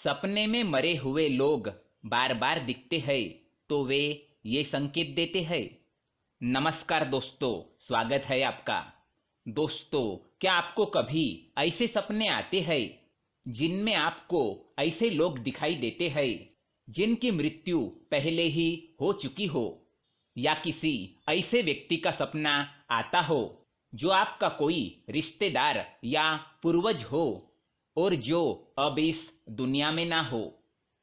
सपने में मरे हुए लोग बार बार दिखते हैं तो वे ये संकेत देते हैं। नमस्कार दोस्तों, स्वागत है आपका। दोस्तों, क्या आपको कभी ऐसे सपने आते हैं जिनमें आपको ऐसे लोग दिखाई देते हैं जिनकी मृत्यु पहले ही हो चुकी हो, या किसी ऐसे व्यक्ति का सपना आता हो जो आपका कोई रिश्तेदार या पूर्वज हो और जो अब इस दुनिया में ना हो।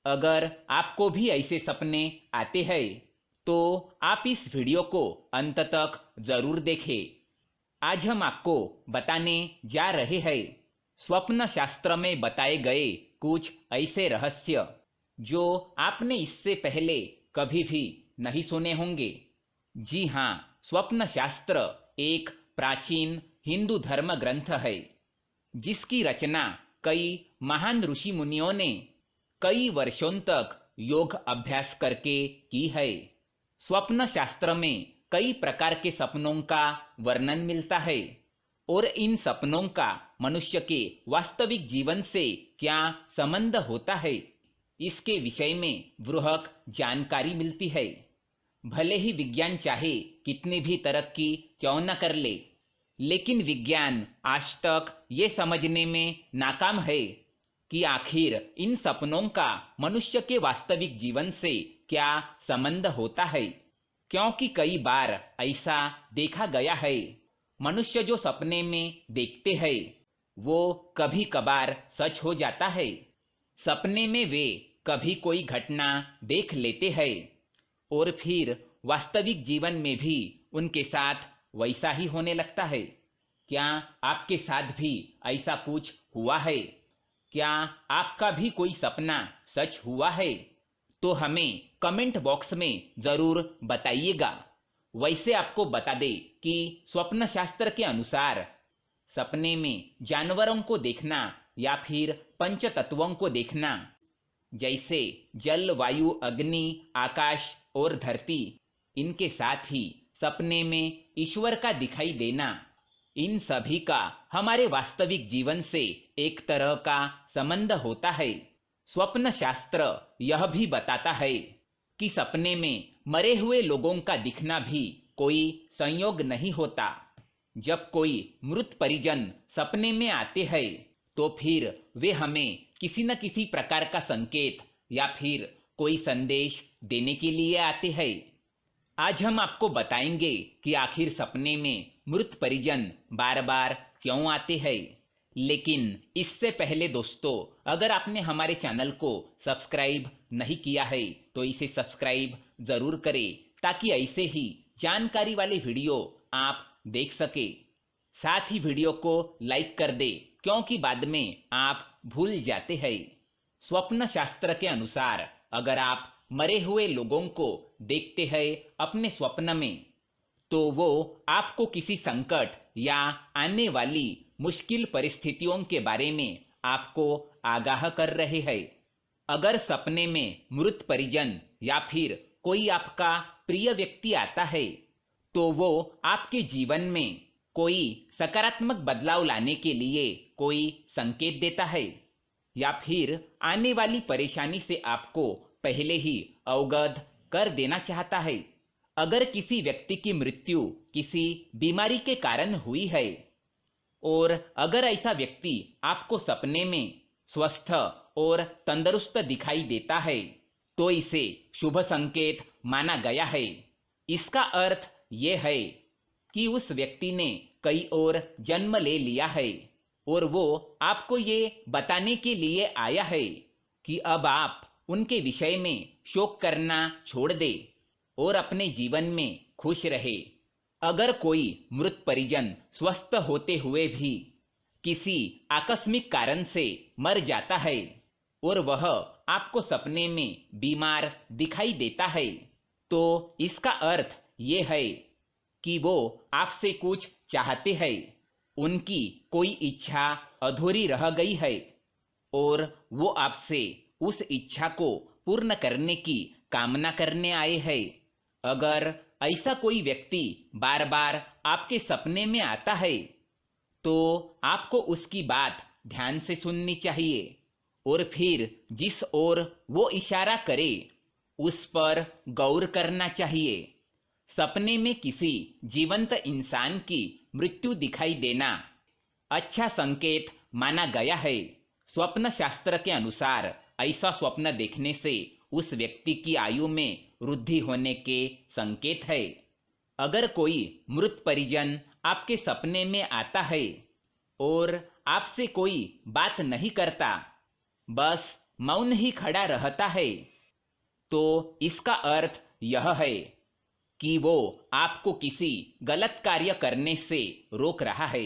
अगर आपको भी ऐसे सपने आते हैं तो आप इस वीडियो को अंत तक जरूर देखें। आज हम आपको बताने जा रहे हैं स्वप्न शास्त्र में बताए गए कुछ ऐसे रहस्य जो आपने इससे पहले कभी भी नहीं सुने होंगे। जी हाँ, स्वप्न शास्त्र एक प्राचीन हिंदू धर्म ग्रंथ है जिसकी रचना कई महान ऋषि मुनियों ने कई वर्षों तक योग अभ्यास करके की है। स्वप्न शास्त्र में कई प्रकार के सपनों का वर्णन मिलता है और इन सपनों का मनुष्य के वास्तविक जीवन से क्या संबंध होता है, इसके विषय में बृहत जानकारी मिलती है। भले ही विज्ञान चाहे कितनी भी तरक्की क्यों न कर ले, लेकिन विज्ञान आज तक ये समझने में नाकाम है कि आखिर इन सपनों का मनुष्य के वास्तविक जीवन से क्या संबंध होता है। क्योंकि कई बार ऐसा देखा गया है, मनुष्य जो सपने में देखते हैं वो कभी कभार सच हो जाता है। सपने में वे कभी कोई घटना देख लेते हैं और फिर वास्तविक जीवन में भी उनके साथ वैसा ही होने लगता है। क्या आपके साथ भी ऐसा कुछ हुआ है? क्या आपका भी कोई सपना सच हुआ है? तो हमें कमेंट बॉक्स में जरूर बताइएगा। वैसे आपको बता दे कि स्वप्न शास्त्र के अनुसार सपने में जानवरों को देखना या फिर पंच तत्वों को देखना, जैसे जल, वायु, अग्नि, आकाश और धरती, इनके साथ ही सपने में ईश्वर का दिखाई देना, इन सभी का हमारे वास्तविक जीवन से एक तरह का संबंध होता है। स्वप्न शास्त्र यह भी बताता है कि सपने में मरे हुए लोगों का दिखना भी कोई संयोग नहीं होता। जब कोई मृत परिजन सपने में आते हैं तो फिर वे हमें किसी न किसी प्रकार का संकेत या फिर कोई संदेश देने के लिए आते हैं। आज हम आपको बताएंगे कि आखिर सपने में मृत परिजन बार बार क्यों आते हैं। लेकिन इससे पहले दोस्तों, अगर आपने हमारे चैनल को सब्सक्राइब नहीं किया है तो इसे सब्सक्राइब जरूर करें ताकि ऐसे ही जानकारी वाले वीडियो आप देख सके। साथ ही वीडियो को लाइक कर दे क्योंकि बाद में आप भूल जाते हैं। स्वप्न शास्त्र के अनुसार अगर आप मरे हुए लोगों को देखते हैं अपने स्वप्न में तो वो आपको किसी संकट या आने वाली मुश्किल परिस्थितियों के बारे में आपको आगाह कर रहे हैं। अगर सपने में मृत परिजन या फिर कोई आपका प्रिय व्यक्ति आता है तो वो आपके जीवन में कोई सकारात्मक बदलाव लाने के लिए कोई संकेत देता है या फिर आने वाली परेशानी से आपको पहले ही अवगत कर देना चाहता है। अगर किसी व्यक्ति की मृत्यु किसी बीमारी के कारण हुई है और अगर ऐसा व्यक्ति आपको सपने में स्वस्थ और तंदुरुस्त दिखाई देता है तो इसे शुभ संकेत माना गया है। इसका अर्थ ये है कि उस व्यक्ति ने कई और जन्म ले लिया है और वो आपको ये बताने के लिए आया है कि अब आप उनके विषय में शोक करना छोड़ दे और अपने जीवन में खुश रहे। अगर कोई मृत परिजन स्वस्थ होते हुए भी किसी आकस्मिक कारण से मर जाता है और वह आपको सपने में बीमार दिखाई देता है तो इसका अर्थ ये है कि वो आपसे कुछ चाहते हैं, उनकी कोई इच्छा अधूरी रह गई है और वो आपसे उस इच्छा को पूर्ण करने की कामना करने आए हैं। अगर ऐसा कोई व्यक्ति बार बार आपके सपने में आता है तो आपको उसकी बात ध्यान से सुननी चाहिए और फिर जिस ओर वो इशारा करे उस पर गौर करना चाहिए। सपने में किसी जीवंत इंसान की मृत्यु दिखाई देना अच्छा संकेत माना गया है। स्वप्न शास्त्र के अनुसार ऐसा स्वप्न देखने से उस व्यक्ति की आयु में वृद्धि होने के संकेत है। अगर कोई मृत परिजन आपके सपने में आता है और आपसे कोई बात नहीं करता, बस मौन ही खड़ा रहता है, तो इसका अर्थ यह है कि वो आपको किसी गलत कार्य करने से रोक रहा है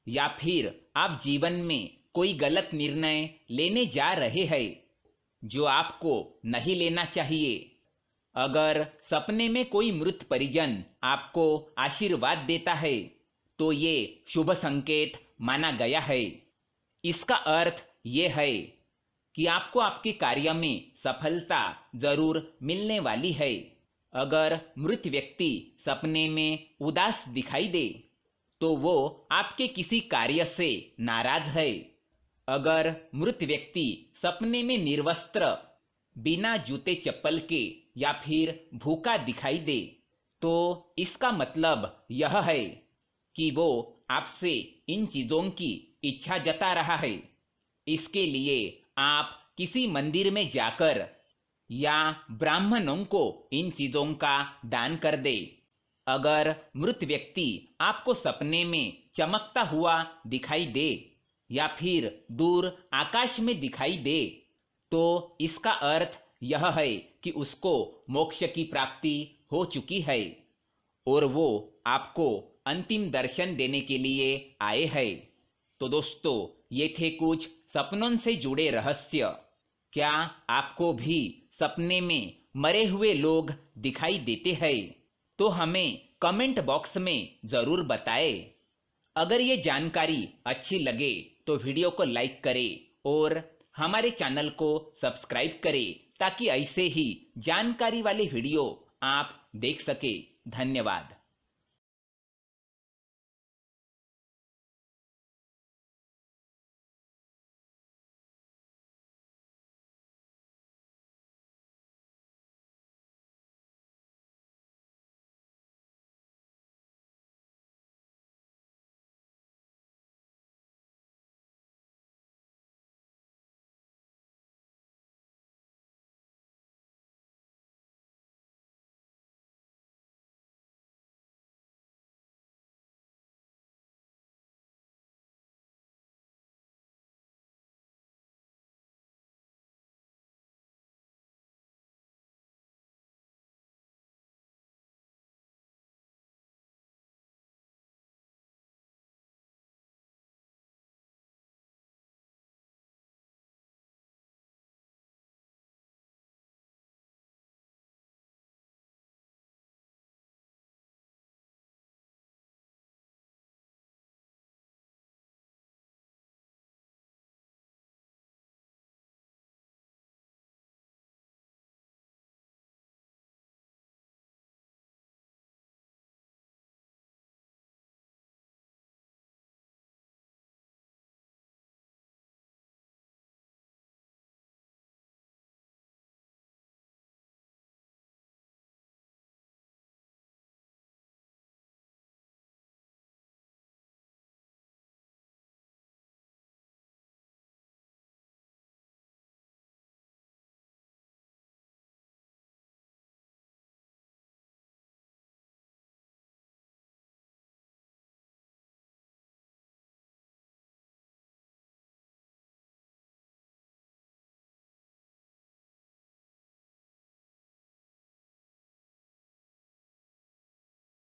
या फिर आप जीवन में कोई गलत निर्णय लेने जा रहे हैं जो आपको नहीं लेना चाहिए। अगर सपने में कोई मृत परिजन आपको आशीर्वाद देता है तो ये शुभ संकेत माना गया है। इसका अर्थ ये है कि आपको आपके कार्य में सफलता जरूर मिलने वाली है। अगर मृत व्यक्ति सपने में उदास दिखाई दे तो वो आपके किसी कार्य से नाराज है। अगर मृत व्यक्ति सपने में निर्वस्त्र, बिना जूते चप्पल के या फिर भूखा दिखाई दे तो इसका मतलब यह है कि वो आपसे इन चीजों की इच्छा जता रहा है। इसके लिए आप किसी मंदिर में जाकर या ब्राह्मणों को इन चीजों का दान कर दे। अगर मृत व्यक्ति आपको सपने में चमकता हुआ दिखाई दे या फिर दूर आकाश में दिखाई दे तो इसका अर्थ यह है कि उसको मोक्ष की प्राप्ति हो चुकी है और वो आपको अंतिम दर्शन देने के लिए आए हैं। तो दोस्तों, ये थे कुछ सपनों से जुड़े रहस्य। क्या आपको भी सपने में मरे हुए लोग दिखाई देते हैं? तो हमें कमेंट बॉक्स में जरूर बताएं। अगर ये जानकारी अच्छी लगे तो वीडियो को लाइक करें और हमारे चैनल को सब्सक्राइब करें ताकि ऐसे ही जानकारी वाले वीडियो आप देख सके। धन्यवाद।